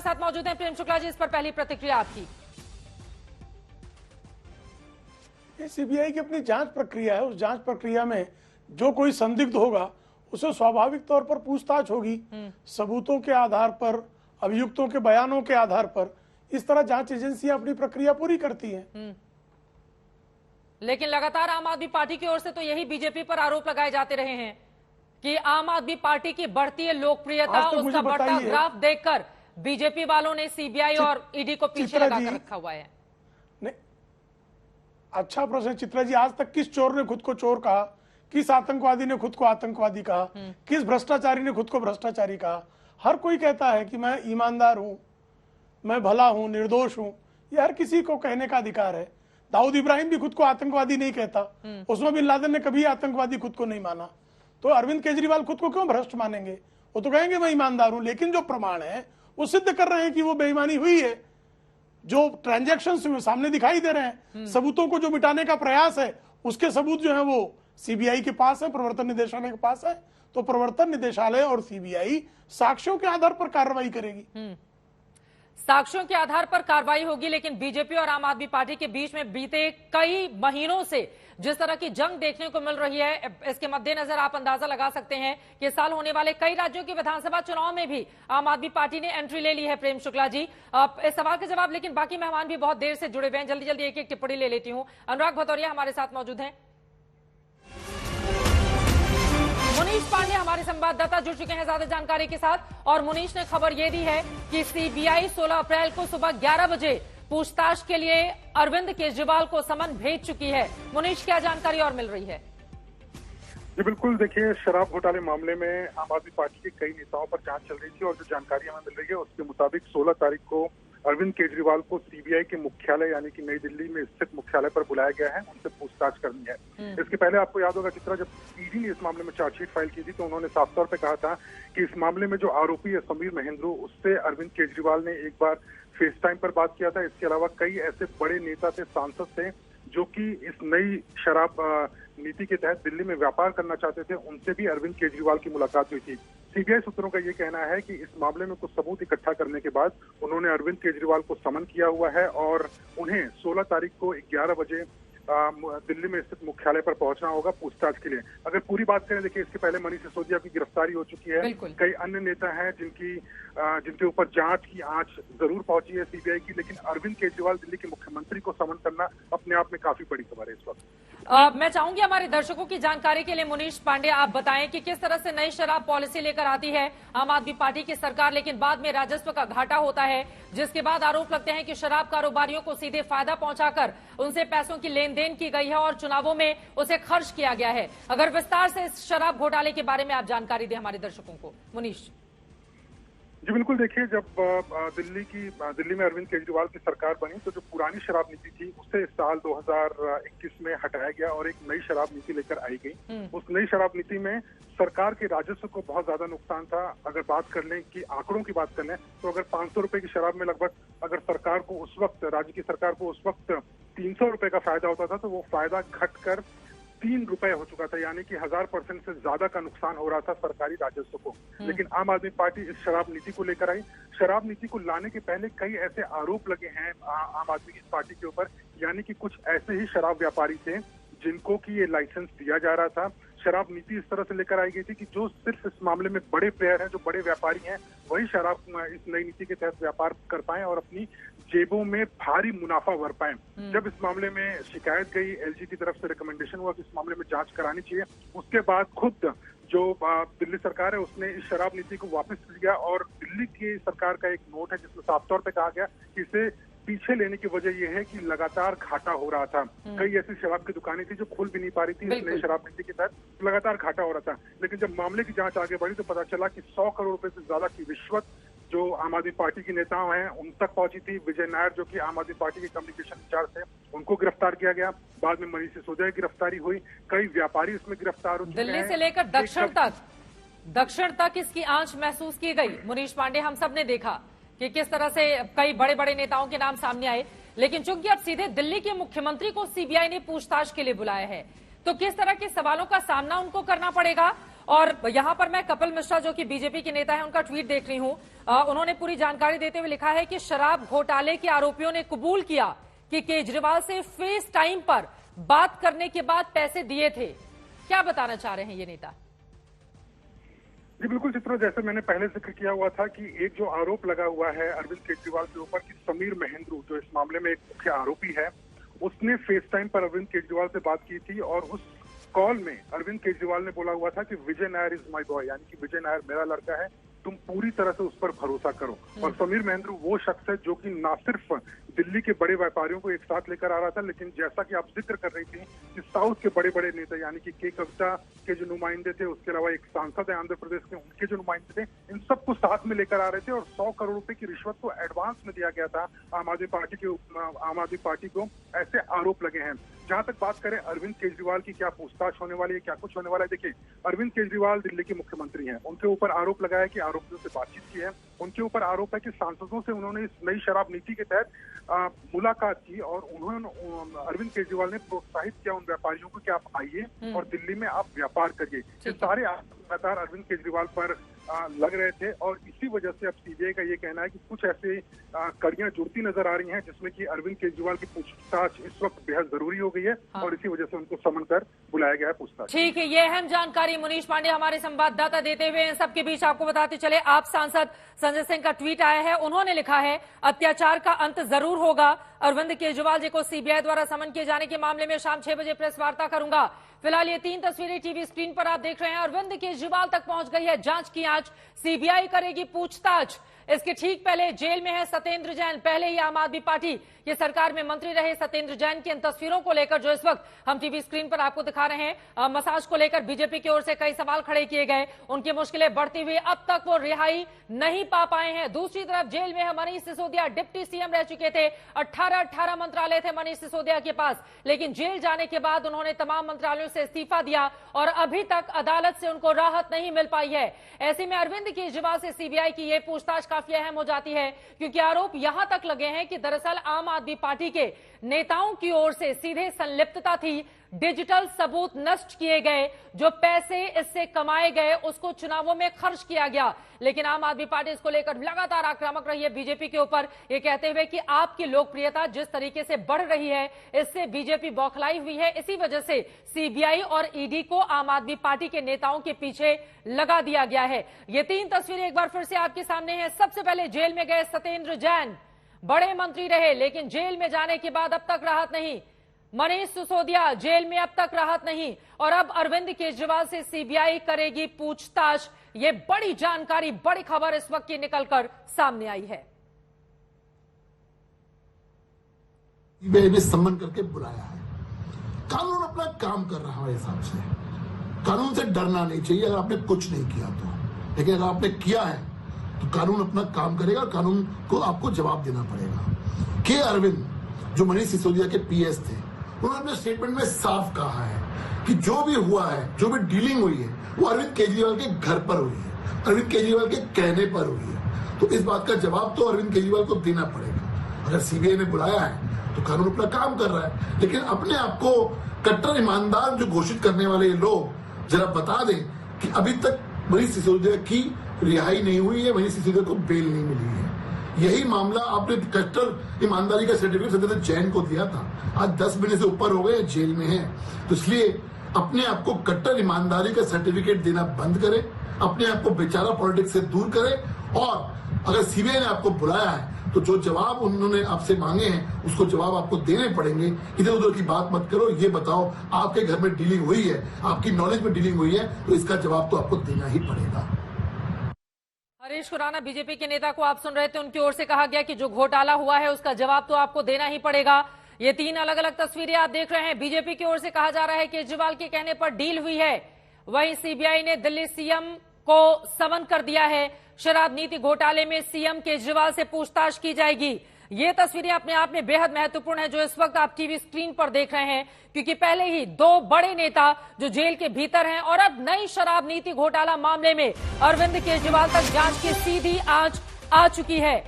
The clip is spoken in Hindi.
साथ मौजूद हैं प्रेम शुक्ला जी, इस पर पहली प्रतिक्रिया आपकी। सीबीआई की अपनी जांच प्रक्रिया है, उस जांच प्रक्रिया में जो कोई संदिग्ध होगा उसे स्वाभाविक तौर पर पूछताछ होगी। सबूतों के आधार पर, अभियुक्तों के बयानों के आधार पर इस तरह जांच एजेंसियां अपनी प्रक्रिया पूरी करती हैं। लेकिन लगातार आम आदमी पार्टी की ओर से तो यही बीजेपी पर आरोप लगाए जाते रहे हैं कि आम आदमी पार्टी की बढ़ती है लोकप्रियता, उसका बढ़ता ग्राफ देखकर बीजेपी वालों ने सीबीआई और ईडी को पीछे लगाकर रखा हुआ है। नहीं, अच्छा प्रश्न चित्रा जी। आज तक किस चोर ने खुद को चोर कहा, किस आतंकवादी ने खुद को आतंकवादी कहा, किस भ्रष्टाचारी ने खुद को भ्रष्टाचारी कहा? हर कोई कहता है कि मैं ईमानदार हूं, मैं भला हूं, निर्दोष हूं। यह हर किसी को कहने का अधिकार है। दाऊद इब्राहिम भी खुद को आतंकवादी नहीं कहता, उस्मा बिन लादेन ने कभी आतंकवादी खुद को नहीं माना। तो अरविंद केजरीवाल खुद को क्यों भ्रष्ट मानेंगे? वो तो कहेंगे मैं ईमानदार हूं, लेकिन जो प्रमाण है वो सिद्ध कर रहे हैं कि वो बेईमानी हुई है। जो ट्रांजैक्शंस सामने दिखाई दे रहे हैं, सबूतों को जो मिटाने का प्रयास है, उसके सबूत जो है वो सीबीआई के पास है, प्रवर्तन निदेशालय के पास है। तो प्रवर्तन निदेशालय और सीबीआई साक्ष्यों के आधार पर कार्रवाई करेगी। साक्ष्यों के आधार पर कार्रवाई होगी, लेकिन बीजेपी और आम आदमी पार्टी के बीच में बीते कई महीनों से जिस तरह की जंग देखने को मिल रही है, इसके मद्देनजर आप अंदाजा लगा सकते हैं कि साल होने वाले कई राज्यों के विधानसभा चुनाव में भी आम आदमी पार्टी ने एंट्री ले ली है। प्रेम शुक्ला जी, इस सवाल के जवाब, लेकिन बाकी मेहमान भी बहुत देर से जुड़े हुए हैं, जल्दी जल्दी एक एक टिप्पणी ले लेती हूं। अनुराग भदौरिया हमारे साथ मौजूद हैं, मुनीश पांडे हमारे संवाददाता जुड़ चुके हैं ज्यादा जानकारी के साथ। और मुनीश ने खबर यह दी है कि सीबीआई 16 अप्रैल को सुबह 11 बजे पूछताछ के लिए अरविंद केजरीवाल को समन भेज चुकी है। मुनीश, क्या जानकारी और मिल रही है? जी बिल्कुल, देखिए, शराब घोटाले मामले में आम आदमी पार्टी के कई नेताओं पर जांच चल रही थी और जो जानकारी हमें मिल रही है उसके मुताबिक 16 तारीख को अरविंद केजरीवाल को सीबीआई के मुख्यालय यानी कि नई दिल्ली में स्थित मुख्यालय पर बुलाया गया है, उनसे पूछताछ करनी है। इसके पहले आपको याद होगा चित्रा, जब ईडी ने इस मामले में चार्जशीट फाइल की थी तो उन्होंने साफ तौर पे कहा था कि इस मामले में जो आरोपी है समीर महेंद्रू, उससे अरविंद केजरीवाल ने एक बार फेस टाइम पर बात किया था। इसके अलावा कई ऐसे बड़े नेता थे, सांसद थे, जो कि इस नई शराब नीति के तहत दिल्ली में व्यापार करना चाहते थे, उनसे भी अरविंद केजरीवाल की मुलाकात हुई थी। सीबीआई सूत्रों का ये कहना है कि इस मामले में कुछ सबूत इकट्ठा करने के बाद उन्होंने अरविंद केजरीवाल को समन किया हुआ है और उन्हें 16 तारीख को 11 बजे दिल्ली में स्थित मुख्यालय पर पहुंचना होगा पूछताछ के लिए। अगर पूरी बात करें, देखिए, इसके पहले मनीष सिसोदिया की गिरफ्तारी हो चुकी है, कई अन्य नेता हैं जिनके ऊपर जांच की आंच जरूर पहुंची है सीबीआई की, लेकिन अरविंद केजरीवाल दिल्ली के मुख्यमंत्री को समन करना अपने आप में काफी बड़ी खबर है इस वक्त। मैं चाहूंगी हमारे दर्शकों की जानकारी के लिए मुनीश पांडे आप बताएं कि किस तरह से नई शराब पॉलिसी लेकर आती है आम आदमी पार्टी की सरकार, लेकिन बाद में राजस्व का घाटा होता है, जिसके बाद आरोप लगते हैं कि शराब कारोबारियों को सीधे फायदा पहुंचाकर उनसे पैसों की लेन देन की गई है और चुनावों में उसे खर्च किया गया है। अगर विस्तार से इस शराब घोटाले के बारे में आप जानकारी दें हमारे दर्शकों को, मुनीश। जी बिल्कुल, देखिए, जब दिल्ली में अरविंद केजरीवाल की सरकार बनी तो जो पुरानी शराब नीति थी उसे साल 2021 में हटाया गया और एक नई शराब नीति लेकर आई गई। उस नई शराब नीति में सरकार के राजस्व को बहुत ज्यादा नुकसान था। अगर बात कर लें कि आंकड़ों की बात कर लें तो अगर 500 रुपए की शराब में लगभग अगर सरकार को उस वक्त, राज्य की सरकार को उस वक्त 300 रुपए का फायदा होता था, तो वो फायदा घटकर 3 रुपए हो चुका था, यानी कि 1000% से ज्यादा का नुकसान हो रहा था सरकारी राजस्व को। लेकिन आम आदमी पार्टी इस शराब नीति को लेकर आई। शराब नीति को लाने के पहले कई ऐसे आरोप लगे हैं आम आदमी की पार्टी के ऊपर, यानी कि कुछ ऐसे ही शराब व्यापारी थे जिनको कि ये लाइसेंस दिया जा रहा था। शराब नीति इस तरह से लेकर आई गई थी कि जो सिर्फ इस मामले में बड़े प्लेयर हैं, जो बड़े व्यापारी हैं, वही शराब इस नई नीति के तहत व्यापार कर पाए और अपनी जेबों में भारी मुनाफा भर पाए। जब इस मामले में शिकायत गई, एलजी की तरफ से रिकमेंडेशन हुआ कि इस मामले में जांच करानी चाहिए, उसके बाद खुद जो दिल्ली सरकार है उसने इस शराब नीति को वापस लिया और दिल्ली की सरकार का एक नोट है जिसमें साफ तौर पे कहा गया कि इसे पीछे लेने की वजह यह है कि लगातार घाटा हो रहा था। कई ऐसी शराब की दुकानें थी जो खुल भी नहीं पा रही थी इस नई शराब नीति के तहत, लगातार घाटा हो रहा था। लेकिन जब मामले की जांच आगे बढ़ी तो पता चला कि 100 करोड़ रुपए से ज्यादा की रिश्वत जो आम आदमी पार्टी के नेता हैं उन तक पहुंची थी। विजय नायर, जो कि आम आदमी पार्टी के कम्युनिकेशन इंचार्ज थे, उनको गिरफ्तार किया गया। बाद में मनीष सिसोदिया की गिरफ्तारी हुई, कई व्यापारी इसमें गिरफ्तार हो चुके हैं। दिल्ली से लेकर दक्षिण तक इसकी आंच महसूस की गई। मुनीश पांडे, हम सब ने देखा कि किस तरह से कई बड़े बड़े नेताओं के नाम सामने आए, लेकिन चूंकि अब सीधे दिल्ली के मुख्यमंत्री को सीबीआई ने पूछताछ के लिए बुलाया है, तो किस तरह के सवालों का सामना उनको करना पड़ेगा और यहां पर मैं कपिल मिश्रा जो कि बीजेपी के नेता है उनका ट्वीट देख रही हूं। उन्होंने पूरी जानकारी देते हुए लिखा है कि शराब घोटाले के आरोपियों ने कबूल किया कि केजरीवाल से फेस टाइम पर बात करने के बाद पैसे दिए थे। क्या बताना चाह रहे हैं ये नेता? जी बिल्कुल चित्रा, जैसे मैंने पहले जिक्र किया हुआ था कि एक जो आरोप लगा हुआ है अरविंद केजरीवाल के ऊपर कि समीर महेंद्रू जो इस मामले में एक मुख्य आरोपी है, उसने फेस टाइम पर अरविंद केजरीवाल से बात की थी और उस कॉल में अरविंद केजरीवाल ने बोला हुआ था कि विजय नायर इज माय बॉय, यानी कि विजय नायर मेरा लड़का है, तुम पूरी तरह से उस पर भरोसा करो। और समीर महेंद्रू वो शख्स है जो कि ना सिर्फ दिल्ली के बड़े व्यापारियों को एक साथ लेकर आ रहा था, लेकिन जैसा कि आप जिक्र कर रही थी कि साउथ के बड़े बड़े नेता यानी कि के कविता के जो नुमाइंदे थे, उसके अलावा एक सांसद है आंध्र प्रदेश के, उनके जो नुमाइंदे थे, इन सबको साथ में लेकर आ रहे थे और 100 करोड़ रुपए की रिश्वत को एडवांस में दिया गया था आम आदमी पार्टी को, ऐसे आरोप लगे हैं। जहां तक बात करें अरविंद केजरीवाल की क्या पूछताछ होने वाली है, क्या कुछ होने वाला है, देखिए अरविंद केजरीवाल दिल्ली के मुख्यमंत्री हैं, उनके ऊपर आरोप लगा है कि आरोपियों से बातचीत की है, उनके ऊपर आरोप है कि सांसदों से उन्होंने इस नई शराब नीति के तहत मुलाकात की और उन्होंने अरविंद केजरीवाल ने प्रोत्साहित किया उन व्यापारियों को कि आप आइए और दिल्ली में आप व्यापार करिए। ये सारे लगातार अरविंद केजरीवाल पर लग रहे थे और इसी वजह से अब सीबीआई का ये कहना है कि कुछ ऐसे कड़ियां जुड़ती नजर आ रही हैं जिसमें कि अरविंद केजरीवाल की पूछताछ इस वक्त बेहद जरूरी हो गई है और इसी वजह से उनको समन कर बुलाया गया है पूछताछ। ठीक है, ये अहम जानकारी मुनीश पांडे हमारे संवाददाता देते हुए। इन सबके बीच आपको बताते चले, आप सांसद संजय सिंह का ट्वीट आया है, उन्होंने लिखा है अत्याचार का अंत जरूर होगा, अरविंद केजरीवाल जी को सीबीआई द्वारा समन किए जाने के मामले में शाम 6 बजे प्रेस वार्ता करूंगा। फिलहाल ये 3 तस्वीरें टीवी स्क्रीन पर आप देख रहे हैं। अरविंद केजरीवाल तक पहुंच गई है जांच की आंच, सीबीआई करेगी पूछताछ। इसके ठीक पहले जेल में है सत्येंद्र जैन, पहले ही आम आदमी पार्टी की सरकार में मंत्री रहे सत्येंद्र जैन की इन तस्वीरों को लेकर जो इस वक्त हम टीवी स्क्रीन पर आपको दिखा रहे हैं, मसाज को लेकर बीजेपी की ओर से कई सवाल खड़े किए गए, उनकी मुश्किलें बढ़ती हुई, अब तक वो रिहाई नहीं पा पाए हैं। दूसरी तरफ जेल में है मनीष सिसोदिया, डिप्टी सीएम रह चुके थे, 18 मंत्रालय थे मनीष सिसोदिया के पास, लेकिन जेल जाने के बाद उन्होंने तमाम मंत्रालयों से इस्तीफा दिया और अभी तक अदालत से उनको राहत नहीं मिल पाई है। ऐसे में अरविंद केजरीवाल से सीबीआई की यह पूछताछ काफी अहम हो जाती है, क्योंकि आरोप यहां तक लगे हैं कि दरअसल आम आदमी पार्टी के नेताओं की ओर से सीधे संलिप्तता थी, डिजिटल सबूत नष्ट किए गए, जो पैसे इससे कमाए गए उसको चुनावों में खर्च किया गया। लेकिन आम आदमी पार्टी इसको लेकर लगातार आक्रामक रही है बीजेपी के ऊपर, ये कहते हुए कि आपकी लोकप्रियता जिस तरीके से बढ़ रही है इससे बीजेपी बौखलाई हुई है, इसी वजह से सीबीआई और ईडी को आम आदमी पार्टी के नेताओं के पीछे लगा दिया गया है। ये 3 तस्वीरें एक बार फिर से आपके सामने हैं। सबसे पहले जेल में गए सत्येंद्र जैन, बड़े मंत्री रहे लेकिन जेल में जाने के बाद अब तक राहत नहीं। मनीष सिसोदिया जेल में अब तक राहत नहीं और अब अरविंद केजरीवाल से सीबीआई करेगी पूछताछ। ये बड़ी जानकारी, बड़ी खबर इस वक्त की निकलकर सामने आई है। सीबीआई ने सम्मन करके बुलाया है, कानून अपना काम कर रहा है हिसाब से, कानून से डरना नहीं चाहिए अगर आपने कुछ नहीं किया तो, लेकिन अगर आपने किया है तो कानून अपना काम करेगा, कानून को आपको जवाब देना पड़ेगा। के अरविंद जो मनीष सिसोदिया के पीएस थे, उन्होंने अपने स्टेटमेंट में साफ कहा है कि जो भी हुआ है, जो भी डीलिंग हुई है, वो अरविंद केजरीवाल के घर पर हुई है, अरविंद केजरीवाल के कहने पर हुई है। तो इस बात का जवाब तो अरविंद केजरीवाल को देना पड़ेगा। अगर सीबीआई ने बुलाया है तो कानून अपना काम कर रहा है, लेकिन अपने आप को कट्टर ईमानदार जो घोषित करने वाले लोग जरा बता दें कि अभी तक मनीष सिसोदिया की रिहाई नहीं हुई है, मनीष सिसोदिया को बेल नहीं मिली है। यही मामला आपने कट्टर ईमानदारी का सर्टिफिकेट सत्येंद्र जैन को दिया था, आज 10 महीने से ऊपर हो गए, जेल में है। तो इसलिए अपने आप को कट्टर ईमानदारी का सर्टिफिकेट देना बंद करें, अपने आप को बेचारा पॉलिटिक्स से दूर करें और अगर सीबीआई ने आपको बुलाया है तो जो जवाब उन्होंने आपसे मांगे हैं उसको जवाब आपको देने पड़ेंगे। इधर उधर की बात मत करो, ये बताओ आपके घर में डीलिंग हुई है, आपकी नॉलेज में डीलिंग हुई है, तो इसका जवाब तो आपको देना ही पड़ेगा। हरीश खुराना बीजेपी के नेता को आप सुन रहे थे, उनकी ओर से कहा गया कि जो घोटाला हुआ है उसका जवाब तो आपको देना ही पड़ेगा। ये 3 अलग अलग तस्वीरें आप देख रहे हैं। बीजेपी की ओर से कहा जा रहा है कि केजरीवाल के कहने पर डील हुई है, वहीं सीबीआई ने दिल्ली सीएम को समन कर दिया है। शराब नीति घोटाले में सीएम केजरीवाल से पूछताछ की जाएगी। ये तस्वीरें अपने आप में बेहद महत्वपूर्ण है जो इस वक्त आप टीवी स्क्रीन पर देख रहे हैं, क्योंकि पहले ही 2 बड़े नेता जो जेल के भीतर हैं और अब नई शराब नीति घोटाला मामले में अरविंद केजरीवाल तक जांच की सीधी आंच आ चुकी है।